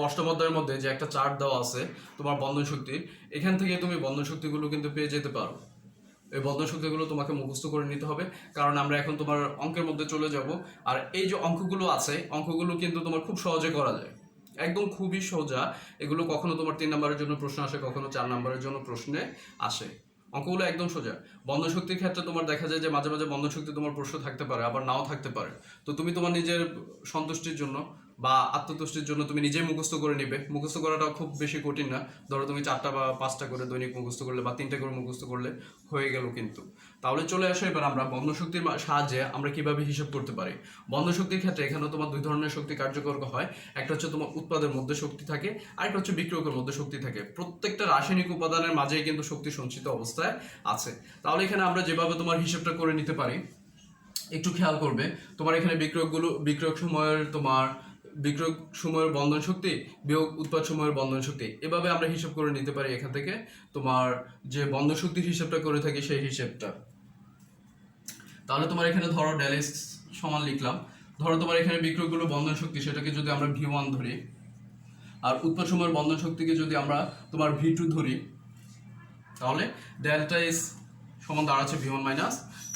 অষ্টম অধ্যায়ের মধ্যে যে একটা চার্ট দেওয়া আছে তোমার বন্ধন শক্তির, এখান থেকে তুমি বন্ধন শক্তিগুলো কিন্তু পেয়ে যেতে পারো। এই বন্ধন শক্তিগুলো তোমাকে মুখস্থ করে নিতে হবে, কারণ আমরা এখন তোমার অঙ্কের মধ্যে চলে যাব। আর এই যে অঙ্কগুলো আছে, অঙ্কগুলো কিন্তু তোমার খুব সহজে করা যায়, একদম খুবই সোজা। এগুলো কখনো তোমার 3 নম্বরের জন্য প্রশ্ন আসে, কখনো 4 নম্বরের জন্য প্রশ্নে আসে। অঙ্কগুলো একদম সোজা। বন্ধন শক্তির ক্ষেত্রে তোমার দেখা যায় যে মাঝে মাঝে বন্ধন শক্তি তোমার প্রশ্ন থাকতে পারে, আবার নাও থাকতে পারে। তো তুমি তোমার নিজের সন্তুষ্টির জন্য বা আত্মতুষ্টির জন্য তুমি নিজেই মুখস্থ করে নিবে। মুখস্থ করাটা খুব বেশি কঠিন না। ধরো তুমি 4টা বা 5টা করে দৈনিক মুখস্থ করলে বা 3টা করে মুখস্থ করলে হয়ে গেল কিন্তু। তাহলে চলে আসো এবার আমরা বন্ধন শক্তির সাহায্যে আমরা কিভাবে হিসাব করতে পারি। বন্ধন শক্তির ক্ষেত্রে এখানে তোমার 2 ধরনের শক্তি কার্যকর হয়। একটা হচ্ছে তোমার উৎপাদের মধ্যে শক্তি থাকে, আরেকটা হচ্ছে বিক্রিয়কের মধ্যে শক্তি থাকে। প্রত্যেকটা রাসায়নিক উপাদানের মাঝেই কিন্তু শক্তি সঞ্চিত অবস্থায় আছে। তাহলে এখানে আমরা যেভাবে তোমার হিসাবটা করে নিতে পারি, একটু খেয়াল করবে। তোমার এখানে বিক্রিয়ক সময়ের বন্ধন শক্তি বিয়োগ উৎপাদ সময়ের বন্ধন শক্তি, এভাবে আমরা হিসাব করে নিতে পারি। এখান থেকে তোমার যে বন্ধন শক্তির হিসাবটা করে থাকি সেই হিসাবটা। তাহলে তোমার এখানে ধরো ডেলিস সমান লিখলাম। ধরো তোমার এখানে বিক্রিয়কগুলো বন্ধন শক্তি, সেটাকে যদি আমরা V1 ধরি, আর উৎপাদ সময়ের বন্ধন শক্তিকে যদি আমরা তোমার V2 ধরি, তাহলে ডেল্টা এস সমান দাঁড়াচ্ছে V1 মাইনাস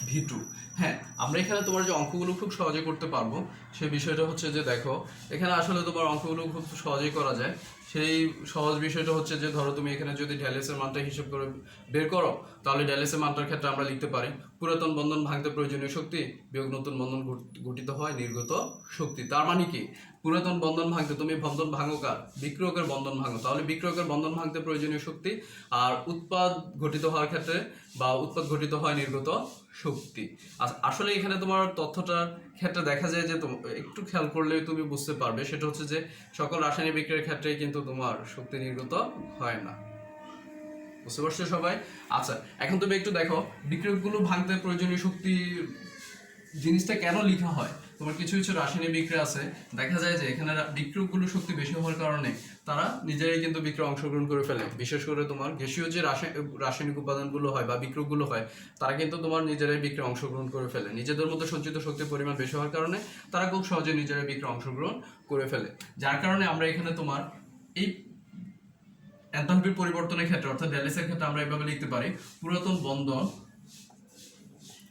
V2। হ্যাঁ, আমরা এখানে তোমার যে অঙ্কগুলো খুব সহজে করতে পারবো সেই বিষয়টা হচ্ছে যে দেখো, এখানে আসলে তোমার অঙ্কগুলো খুব সহজেই করা যায়। সেই সহজ বিষয়টা হচ্ছে যে ধরো তুমি এখানে যদি ড্যালেসের মানটা হিসেব করে বের করো, তাহলে ড্যালেসের মানটার ক্ষেত্রে আমরা লিখতে পারি পুরাতন বন্ধন ভাঙতে প্রয়োজনীয় শক্তি বিয়োগ নতুন বন্ধন গঠিত হয় নির্গত শক্তি। তার মানে কি, পুরাতন বন্ধন ভাঙতে তুমি বন্ধন ভাঙো কার, বিক্রিয়কের বন্ধন ভাঙো, তাহলে বিক্রিয়কের বন্ধন ভাঙতে প্রয়োজনীয় শক্তি। আর উৎপাদ ঘটিত হওয়ার ক্ষেত্রে বা উৎপাদ ঘটিত হয় নির্গত শক্তি। আসলে এখানে তোমার তথ্যটার ক্ষেত্রে দেখা যায় যে একটু খেয়াল করলে তুমি বুঝতে পারবে, সেটা হচ্ছে যে সকল রাসায়নিক বিক্রিয়ার ক্ষেত্রেই কিন্তু তোমার শক্তি নির্গত হয় না। বুঝতে পারছো সবাই? আচ্ছা, এখন তুমি একটু দেখো বিক্রিয়কগুলো ভাঙতে প্রয়োজনীয় শক্তি জিনিসটা কেন লেখা হয়। তোমার কিছু কিছু রাসায়নিক বিক্রিয়া আছে, দেখা যায় যে এখানে বিক্রিয়কগুলো শক্তি বেশি হওয়ার কারণে তারা নিজেরাই কিন্তু বিক্রিয়া অংশগ্রহণ করে ফেলে। বিশেষ করে তোমার গ্যাসীয় যে রাসায়নিক উপাদানগুলো হয় বা বিক্রিয়কগুলো হয়, তারা কিন্তু তোমার নিজেরাই বিক্রিয়া অংশগ্রহণ করে ফেলে। নিজেদের মধ্যে সঞ্চিত শক্তির পরিমাণ বেশি হওয়ার কারণে তারা খুব সহজে নিজেরাই বিক্রিয়া অংশগ্রহণ করে ফেলে। যার কারণে আমরা এখানে তোমার এই এনথালপির পরিবর্তনের ক্ষেত্রে অর্থাৎ ড্যালিসের ক্ষেত্রে আমরা এভাবে লিখতে পারি পুরাতন বন্ধন,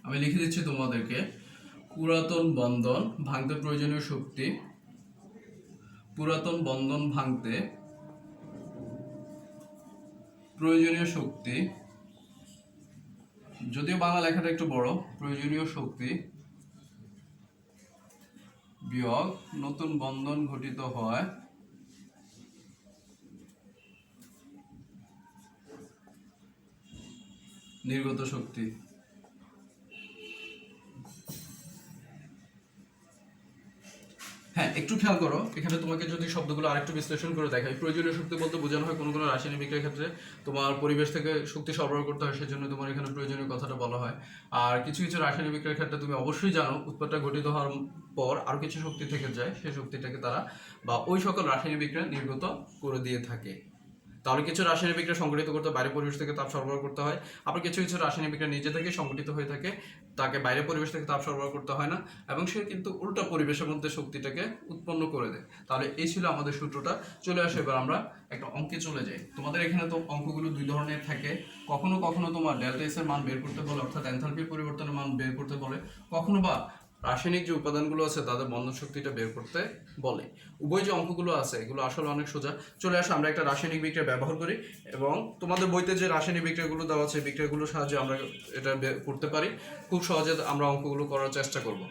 আমি লিখে দিচ্ছি তোমাদেরকে, পুরাতন বন্ধন ভাঙতে প্রয়োজনীয় শক্তি, পুরাতন বন্ধন ভাঙতে প্রয়োজনীয় শক্তি, যদিও বাংলা লেখাটা একটু বড়, প্রয়োজনীয় শক্তি বিয়োগ নতুন বন্ধন ঘটিত হয় নির্গত শক্তি। হ্যাঁ, একটু খেয়াল করো, এখানে তোমাকে যদি শব্দগুলো আরেকটু বিশ্লেষণ করে দেখাই, প্রয়োজনীয় শক্তি বলতে বোঝানো হয় কোনো কোনো রাসায়নিক বিক্রিয়ার ক্ষেত্রে তোমার পরিবেশ থেকে শক্তি সরবরাহ করতে হয়, সেজন্য তোমার এখানে প্রয়োজনীয় কথাটা বলা হয়। আর কিছু কিছু রাসায়নিক বিক্রিয়ার ক্ষেত্রে তুমি অবশ্যই জানো উৎপাদটা ঘটিত হওয়ার পর আরো কিছু শক্তি থেকে যায়, সেই শক্তিটাকে তারা বা ওই সকল রাসায়নিক বিক্রিয়া নির্গত করে দিয়ে থাকে। তাহলে কিছু রাসায়নিক বিক্রিয়া সংগঠিত করতে বাইরের পরিবেশ থেকে তাপ সরবরাহ করতে হয়, আবার কিছু কিছু রাসায়নিক বিক্রিয়া নিজে থেকে সংগঠিত হয়ে থাকে, তাকে বাইরের পরিবেশ থেকে তাপ সরবরাহ করতে হয় না, এবং সে কিন্তু উল্টা পরিবেশের মধ্যে শক্তিটাকে উৎপন্ন করে দেয়। তাহলে এই ছিল আমাদের সূত্রটা। চলে আসে এবার আমরা একটা অঙ্কে চলে যাই। তোমাদের এখানে তো অঙ্কগুলো 2 ধরনের থাকে, কখনো কখনো তোমার ডেল্টা এস এর মান বের করতে বলে, অর্থাৎ এনথালপির পরিবর্তনের মান বের করতে বলে, কখনো বা রাসায়নিক যে উপাদানগুলো আছে তাদের বন্ধন শক্তিটা বের করতে বলে। উভয় যে অঙ্কগুলো আছে এগুলো আসলে অনেক সোজা। চলে আসে আমরা একটা রাসায়নিক বিক্রিয়া ব্যবহার করি, এবং তোমাদের বইতে যে রাসায়নিক বিক্রিয়াগুলো দেওয়া আছে বিক্রিয়াগুলোর সাহায্যে আমরা এটা করতে পারি। খুব সহজে আমরা অঙ্কগুলো করার চেষ্টা করব।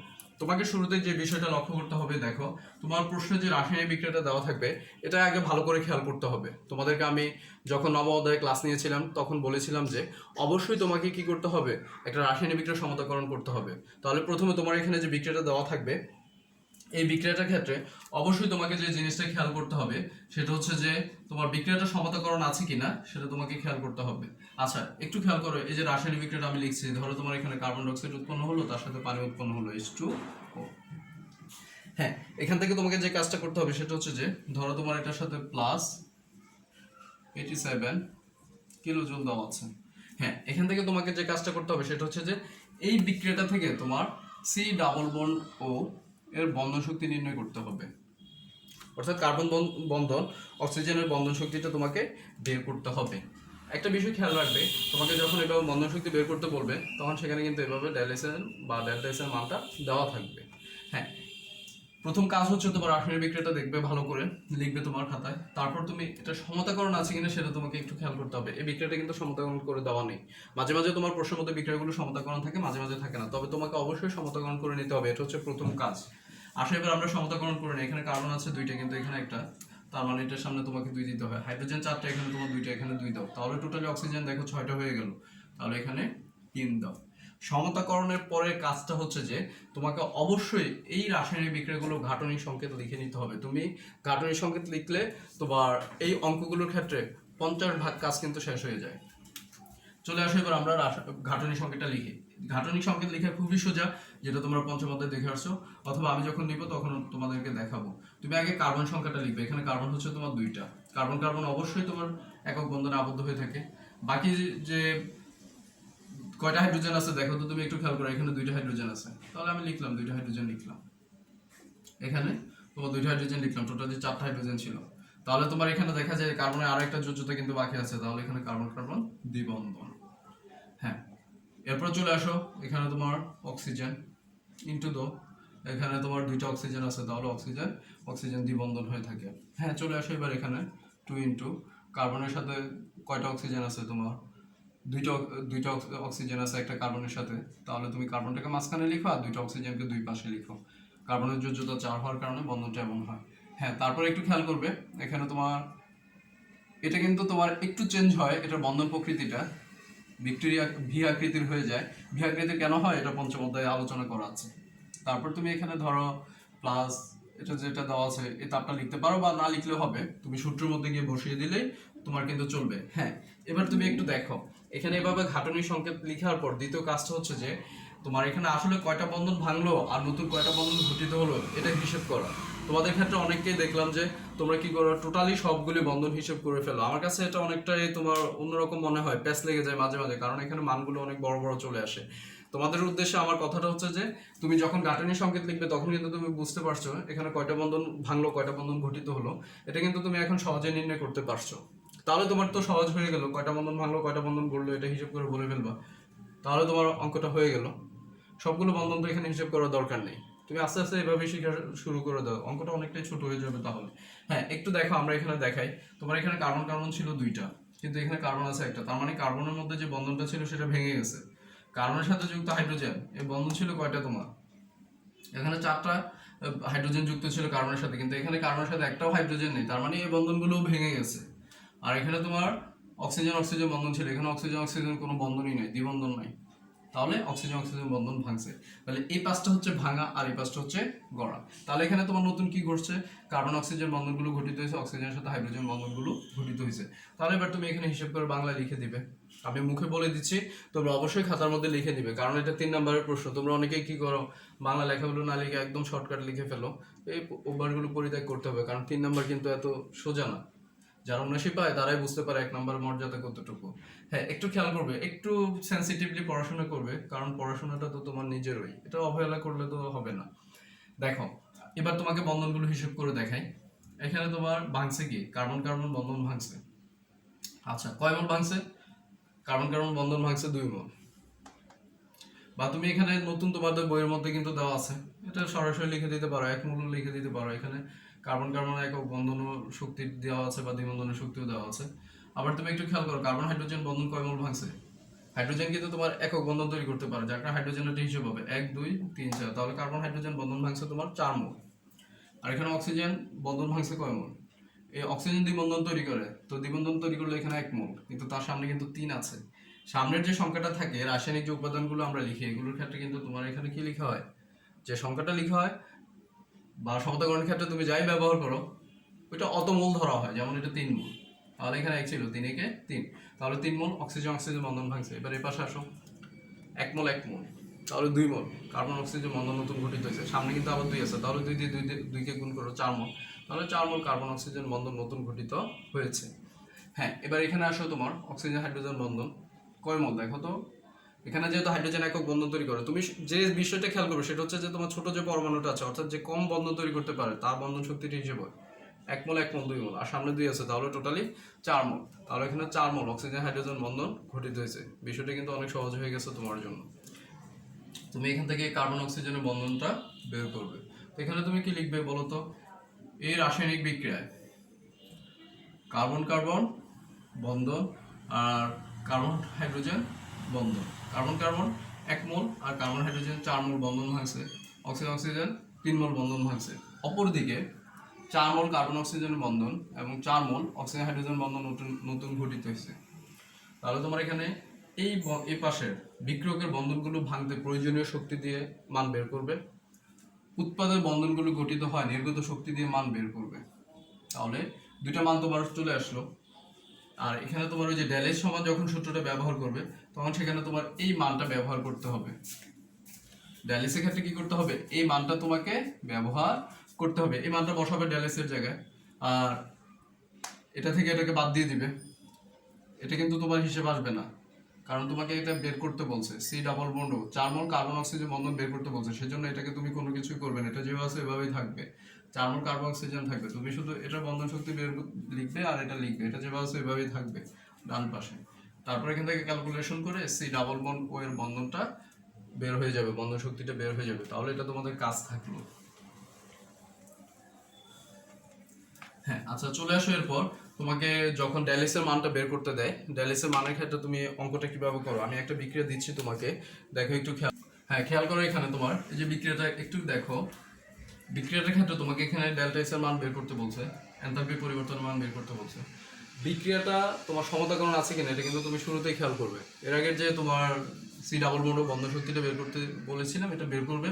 তোমাকে শুরুতে যে বিষয়টা লক্ষ্য করতে হবে, দেখো তোমার প্রশ্নে যে রাসায়নিক বিক্রিয়াটা দেওয়া থাকবে এটা আগে ভালো করে খেয়াল করতে হবে। তোমাদেরকে আমি যখন নবম অধ্যায়ে ক্লাস নিয়েছিলাম তখন বলেছিলাম যে অবশ্যই তোমাকে কি করতে হবে, একটা রাসায়নিক বিক্রিয়া সমতাকরণ করতে হবে। তাহলে প্রথমে তোমার এখানে যে বিক্রিয়াটা দেওয়া থাকবে, এই বিক্রিয়াটার ক্ষেত্রে অবশ্যই তোমাকে যে জিনিসটা খেয়াল করতে হবে সেটা হচ্ছে যে তোমার বিক্রিয়াটা সমতাকরণ আছে কিনা সেটা তোমাকে খেয়াল করতে হবে। আচ্ছা, একটু খেয়াল করো, এই যে রাসায়নিক বিক্রিয়াটা আমি লিখছি, ধরো তোমার এখানে কার্বন ডাইঅক্সাইড উৎপন্ন হলো, তার সাথে পানি উৎপন্ন হলো H2O। হ্যাঁ, এখান থেকে তোমাকে যে কাজটা করতে হবে সেটা হচ্ছে যে ধরো তোমার এটার সাথে প্লাস 87 কিলো জুল দেওয়া আছে। হ্যাঁ, এখান থেকে তোমাকে যে কাজটা করতে হবে সেটা হচ্ছে যে এই বিক্রিয়াটা থেকে তোমার সি ডাবল বন্ড ও এর বন্ধন শক্তি নির্ণয় করতে হবে। অর্থাৎ কার্বন বন্ধন অক্সিজেনের বন্ধন শক্তিটা তোমাকে বের করতে হবে। একটা বিষয় খেয়াল রাখবে, তোমাকে যখন এভাবে বন্ধন শক্তি বের করতে বলবে তখন সেখানে কিন্তু এভাবে ডেলএসএন বা ডেল্টা এস এর মানটা দেওয়া থাকবে। হ্যাঁ, প্রথম কাজ হচ্ছে তোমার রাসায়নিক বিক্রিয়াটা দেখবে, ভালো করে লিখবে তোমার খাতায়। তারপর তুমি এটা সমতাকরণ আছে কিনা সেটা তোমাকে একটু খেয়াল করতে হবে। এই বিক্রিয়াটা কিন্তু সমতাকরণ করে দেওয়া নেই। মাঝে মাঝে তোমার প্রশ্নের মধ্যে বিক্রিয়াগুলো সমতাকরণ থাকে, মাঝে মাঝে থাকে না। তবে তোমাকে অবশ্যই সমতাকরণ করে নিতে হবে, এটা হচ্ছে প্রথম কাজ। আসলে এবার আমরা সমতাকরণ করে নিই। এখানে কার্বন আছে দুইটা, কিন্তু এখানে একটা, তার মানে এটার সামনে তোমাকে 2 দিতে হবে। হাইড্রোজেন 4টা, এখানে তোমার 2টা, এখানে 2 দাও, তাহলে টোটালি অক্সিজেন দেখো 6টা হয়ে গেল। তাহলে এখানে 3 দাও। সমতাকরণের পরের কাজটা হচ্ছে যে তোমাকে অবশ্যই এই রাসায়নিক বিক্রিয়াগুলো গাঠনিক সংকেত লিখে নিতে হবে। তুমি গাঠনিক সংকেত লিখলে তোমার এই অঙ্কগুলোর ক্ষেত্রে 50 ভাগ কাজ কিন্তু শেষ হয়ে যায়। চলে আসো এবার আমরা গাঠনিক সংকেতটা লিখি। গাঠনিক সংকেত লেখা খুবই সোজা, যেটা তোমরা পঞ্চম অধ্যায়ে দেখে আসছো, অথবা আমি যখন নিব তখন তোমাদেরকে দেখাবো। তুমি আগে কার্বন সংখ্যাটা লিখবে। এখানে কার্বন হচ্ছে তোমার 2টা। কার্বন কার্বন অবশ্যই তোমার একক বন্ধনে আবদ্ধ হয়ে থাকে। বাকি যে কয়টা হাইড্রোজেন আছে দেখো তো, তুমি একটু খেয়াল করো। এখানে 2টা হাইড্রোজেন আছে, তাহলে আমি লিখলাম 2টা হাইড্রোজেন লিখলাম। এখানে তোমার 2টা হাইড্রোজেন লিখলাম, টোটাল যে 4টা হাইড্রোজেন ছিল। তাহলে তোমার এখানে দেখা যায় কার্বনের আরো একটা যোজ্যতা কিন্তু বাকি আছে, তাহলে এখানে কার্বন কার্বন দ্বিবন্ধন। হ্যাঁ, এরপর চলে আসো, এখানে তোমার অক্সিজেন ইন্টু দো, এখানে তোমার 2টা অক্সিজেন আছে, তাহলে অক্সিজেন অক্সিজেন দ্বিবন্ধন হয়ে থাকে। হ্যাঁ, চলে আসো এবার এখানে 2 ইন্টু কার্বনের সাথে কয়টা অক্সিজেন আছে তোমার, দুইটা অক্সিজেন আছে একটা কার্বনের সাথে, তাহলে তুমি কার্বনটাকে মাঝখানে লিখো আর 2টা অক্সিজেনকে দুই পাশে লিখো। কার্বনের যোজ্যতা 4 হওয়ার কারণে বন্ধনটা এমন হয়। হ্যাঁ, তারপর একটু খেয়াল করবে, এখানে তোমার এটা কিন্তু তোমার একটু চেঞ্জ হয়, এটার বন্ধন প্রকৃতিটা ভিক্টোরিয়া ভি আকৃতির হয়ে যায়। ভি আকৃতির কেন হয় এটা পঞ্চম অধ্যায়ে আলোচনা করা আছে। তারপর তুমি এখানে ধরো প্লাস এটা যেটা দেওয়া আছে এই তাপটা লিখতে পারো, বা না লিখলেও হবে, তুমি সূত্রের মধ্যে গিয়ে বসিয়ে দিলেই তোমার কিন্তু চলবে। হ্যাঁ, এবার তুমি একটু দেখো, এখানে এভাবে ঘাটনি সংকেত লিখার পর দ্বিতীয় কাজটা হচ্ছে যে তোমার এখানে আসলে কয়টা বন্ধন ভাঙলো আর নতুন কয়টা বন্ধন ঘটিত হলো এটা হিসেব করা। তোমাদের ক্ষেত্রে অনেককেই দেখলাম যে তোমরা কি করো, টোটালি সবগুলি বন্ধন হিসেব করে ফেলো। আমার কাছে এটা অনেকটাই তোমার অন্যরকম মনে হয়, প্যাচ লেগে যায় মাঝে মাঝে, কারণ এখানে মানগুলো অনেক বড় বড় চলে আসে। তোমাদের উদ্দেশ্যে আমার কথাটা হচ্ছে যে তুমি যখন গাঠনিক সংকেত লিখবে তখন কিন্তু তুমি বুঝতে পারছো এখানে কয়টা বন্ধন ভাঙলো, কয়টা বন্ধন ঘটিত হলো, এটা কিন্তু তুমি এখন সহজে নির্ণয় করতে পারছো। তাহলে তোমার তো সহজ হয়ে গেল, কয়টা বন্ধন ভাঙলো কয়টা বন্ধন গড়লো এটা হিসেব করে বলে ফেলবা, তাহলে তোমার অঙ্কটা হয়ে গেল। সবগুলো বন্ধন তো এখানে হিসেব করার দরকার নেই, তুমি আস্তে আস্তে এভাবে শেখা শুরু করে দাও, অঙ্কটা অনেকটাই ছোট হয়ে যাবে তাহলে। হ্যাঁ, একটু দেখো, আমরা এখানে দেখাই, তোমার এখানে কার্বন কার্বন ছিল 2টা, কিন্তু এখানে কার্বন আছে একটা, তার মানে কার্বনের মধ্যে যে বন্ধনটা ছিল সেটা ভেঙে গেছে। কার্বনের সাথে যুক্ত হাইড্রোজেন, এই বন্ধন ছিল কয়টা তোমার, এখানে 4টা হাইড্রোজেন যুক্ত ছিল কার্বনের সাথে, কিন্তু এখানে কার্বনের সাথে একটাও হাইড্রোজেন নেই, তার মানে এই বন্ধনগুলো ভেঙে গেছে। আর এখানে তোমার অক্সিজেন অক্সিজেন বন্ধন ছিল, এখানে অক্সিজেন অক্সিজেন কোনো বন্ধনই নাই, দ্বিবন্ধন নাই, তাহলে অক্সিজেন অক্সিজেন বন্ধন ভাঙছে। তাহলে এই পাঁচটা হচ্ছে ভাঙা আর এই পাঁচটা হচ্ছে গড়া। তাহলে এখানে তোমার নতুন কি ঘটছে, কার্বন অক্সিজেন বন্ধনগুলো ঘটিত হয়েছে, অক্সিজেনের সাথে হাইড্রোজেন বন্ধনগুলো ঘটিত হয়েছে। তাহলে এবার তুমি এখানে হিসেব করে বাংলা লিখে দিবে। আমি মুখে বলে দিচ্ছি, তোমরা অবশ্যই খাতার মধ্যে লিখে দিবে, কারণ এটা 3 নম্বরের প্রশ্ন। তোমরা অনেকেই কি করো, বাংলা লেখাগুলো না লিখে একদম শর্টকাট লিখে ফেলো। এই ওভারগুলো পরিত্যাগ করতে হবে, কারণ 3 নম্বর কিন্তু এত সোজা না। যারা 79 পায় তারাই বুঝতে পারে 1 নম্বর মর্যাদা কতটুকু। হ্যাঁ, একটু খেয়াল করবে, একটু সেন্সিটিভলি পড়াশোনা করবে, কারণ পড়াশোনাটা তো তোমার নিজেরই, এটা অবহেলা করলে তো হবে না। দেখো, এবার তোমাকে বন্ধনগুলো হিসেব করে দেখাই। এখানে তোমার ভাঙছে কি, কার্বন কার্বন বন্ধন ভাঙছে। আচ্ছা, কয় মোল ভাঙছে, কার্বন কার্বন বন্ধন ভাঙছে 2 মোল। বা তুমি এখানে নতুন তোমাদের বইয়ের মধ্যে কিন্তু দেওয়া আছে, এটা সরাসরি লিখে দিতে পারো, 1 মোল লিখে দিতে পারো। এখানে কার্বন কার্বন একক বন্ধন শক্তি দেওয়া আছে বা দ্বিবন্ধনের শক্তিও দেওয়া আছে। আবার তুমি একটু খেয়াল করো, কার্বন হাইড্রোজেন বন্ধন কয় মোল ভাঙছে। হাইড্রোজেন কিন্তু তোমার একক বন্ধন তৈরি করতে পারে, যার কারণে হাইড্রোজেনের হিসেব হবে 1 2 3 4, তাহলে কার্বন হাইড্রোজেন বন্ধন ভাঙছে তোমার 4 মোল। আর এখানে অক্সিজেন বন্ধন ভাঙছে কয় মোল, এই অক্সিজেন দ্বিবন্ধন তৈরি করে, তো দ্বিবন্ধন তৈরি করলে এখানে 1 মোল, কিন্তু তার সামনে কিন্তু 3 আছে। সামনের যে সংখ্যাটা থাকে, রাসায়নিক যে উপাদানগুলো আমরা লিখি এগুলোর ক্ষেত্রে কিন্তু তোমার এখানে কি লেখা হয়, যে সংখ্যাটা লেখা হয় বা সমতাকরণের ক্ষেত্রে তুমি যাই ব্যবহার করো ওইটা অত মোল ধরা হয়। যেমন এটা 3 মোল, তাহলে এখানে 1 ছিল, 3 3, তাহলে 3 মোল অক্সিজেন অক্সিজেন বন্ধন ভাঙছে। এবার এই পাশে আসো, 1 মোল 1 মোল, তাহলে 2 মোল কার্বন অক্সিজেন বন্ধন নতুন গঠিত হয়েছে। সামনে কিন্তু আবার 2 আছে, তাহলে 2 দিয়ে 2কে গুণ করো 4 মোল, তাহলে 4 মোল কার্বন অক্সিজেন বন্ধন নতুন গঠিত হয়েছে। হ্যাঁ, এবার এখানে আসো তোমার অক্সিজেন হাইড্রোজেন বন্ধন কয় মোল দেখো তো। এখানে যেহেতু হাইড্রোজেন একক বন্ধন তৈরি করে, তুমি যে বিষয়টা খেয়াল করবে সেটা হচ্ছে যে তোমার ছোট যে পরমাণুটা আছে, অর্থাৎ যে কম বন্ধন তৈরি করতে পারে, তার বন্ধন শক্তিটি হিসেবে 1 মোল 1 মোল 2 মোল, আর সামনে 2 আছে, তাহলে টোটালি 4 মোল। তাহলে এখানে 4 মোল অক্সিজেন হাইড্রোজেন বন্ধন গঠিত হয়েছে। বিষয়টা কিন্তু অনেক সহজ হয়ে গেছে তোমার জন্য। তুমি এখান থেকে কার্বন অক্সিজেনের বন্ধনটা বের করবে। তো এখানে তুমি কি লিখবে বলো তো? এই রাসায়নিক বিক্রিয়ায় কার্বন কার্বন বন্ধন আর কার্বন হাইড্রোজেন বন্ধন, কার্বন কার্বন 1 মোল আর কার্বন হাইড্রোজেন 4 মোল বন্ধন ভাঙছে, অক্সিজেন অক্সিজেন 3 মোল বন্ধন ভাঙছে। অপরদিকে 4 মোল কার্বন অক্সিজেন বন্ধন এবং 4 মোল অক্সিজেন হাইড্রোজেন বন্ধন নতুন নতুন গঠিত হয়েছে। তাহলে তোমার এখানে এই পাশের বিক্রিয়কের বন্ধনগুলো ভাঙতে প্রয়োজনীয় শক্তি দিয়ে মান বের করবে, উৎপাদের বন্ধনগুলো গঠিত হয় নির্গত শক্তি দিয়ে মান বের করবে। তাহলে দুইটা মান তোমার চলে আসলো। আর এখানে তোমার ওই যে ডেলের সমান যখন সূত্রটা ব্যবহার করবে, তখন সেখানে তোমার এই মানটা ব্যবহার করতে হবে। ডেলেসের ক্ষেত্রে কি করতে হবে? এই মানটা তোমাকে ব্যবহার করতে হবে। এই মানটা বসাবে ডেলেসের জায়গায়, আর এটা থেকে এটাকে বাদ দিয়ে দিবে। এটা কিন্তু তোমার হিসেব আসবে না, কারণ তোমাকে এটা বের করতে বলছে। C double bond 4 mole carbon oxygen বন্ধন বের করতে বলছে, সেজন্য এটাকে তুমি কোনো কিছুই করবে না, এটা যেভাবে আছে এভাবেই থাকবে। 4 মোল কার্বন অক্সিজেন থাকবে, তুমি শুধু এটার বন্ধন শক্তি বের লিখবে আর এটা লিখবে, এটা যেভাবে আছে এভাবেই থাকবে ডান পাশে। তারপর এখান থেকে ক্যালকুলেশন করে সি ডাবল বন্ড ও এর বন্ধনটা বের হয়ে যাবে, বন্ধন শক্তিটা বের হয়ে যাবে। তাহলে এটা তোমাদের কাজ থাকলো। হ্যাঁ, আচ্ছা চলে আসো। এরপর তোমাকে যখন ড্যালিসের মানটা বের করতে দেয়, ড্যালিসের মানের ক্ষেত্রে তুমি অঙ্কটা কিভাবে করো, আমি একটা বিক্রিয়া দিচ্ছি তোমাকে, দেখো একটু খেয়াল। হ্যাঁ, খেয়াল করো এখানে তোমার এই যে বিক্রিয়াটা একটু দেখো। বিক্রিয়াটার ক্ষেত্রে তোমাকে এখানে ডেল্টা এস এর মান বের করতে বলছে, এনথালপি পরিবর্তনের মান বের করতে বলছে। বিক্রিয়াটা তোমার সমতাকরণ আছে কিনা এটা কিন্তু তুমি শুরুতেই খেয়াল করবে। এর আগে যে তোমার সি ডাবল বন্ড বন্ধন শক্তিটা বের করতে বলেছিলাম, এটা বের করবে।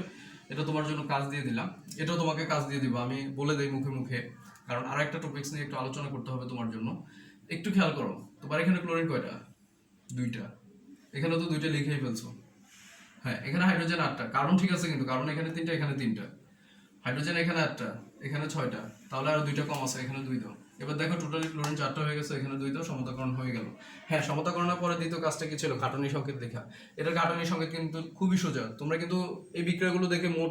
এটা তোমার জন্য কাজ দিয়ে দিলাম, এটাও তোমাকে কাজ দিয়ে দিব, আমি বলে দেই মুখে মুখে, কারণ আর একটা টপিকস নিয়ে একটু আলোচনা করতে হবে তোমার জন্য। একটু খেয়াল করো, তোমার এখানে ক্লোরিন কয়টা? 2টা। এখানে তো 2টা লিখেই ফেলছো। হ্যাঁ, এখানে হাইড্রোজেন 8টা, কার্বন ঠিক আছে কিন্তু কার্বন এখানে 3টা, এখানে 3টা। হাইড্রোজেন এখানে 8টা, এখানে 6টা, তাহলে আর 2টা কম আছে, এখানে 2 দাও। এবার দেখো টোটালি ক্লোরিন 4টা হয়ে গেছে, এখানে 2 দাও, সমতাকরণ হয়ে গেল। হ্যাঁ, সমতাকরণের পরে দ্বিতীয় কাজটা কি ছিল? গাঠনিক সংকেত লেখা। এটার গাঠনিক সংকেত কিন্তু খুবই সোজা, তোমরা কিন্তু এই বিক্রিয়াগুলো দেখে মোট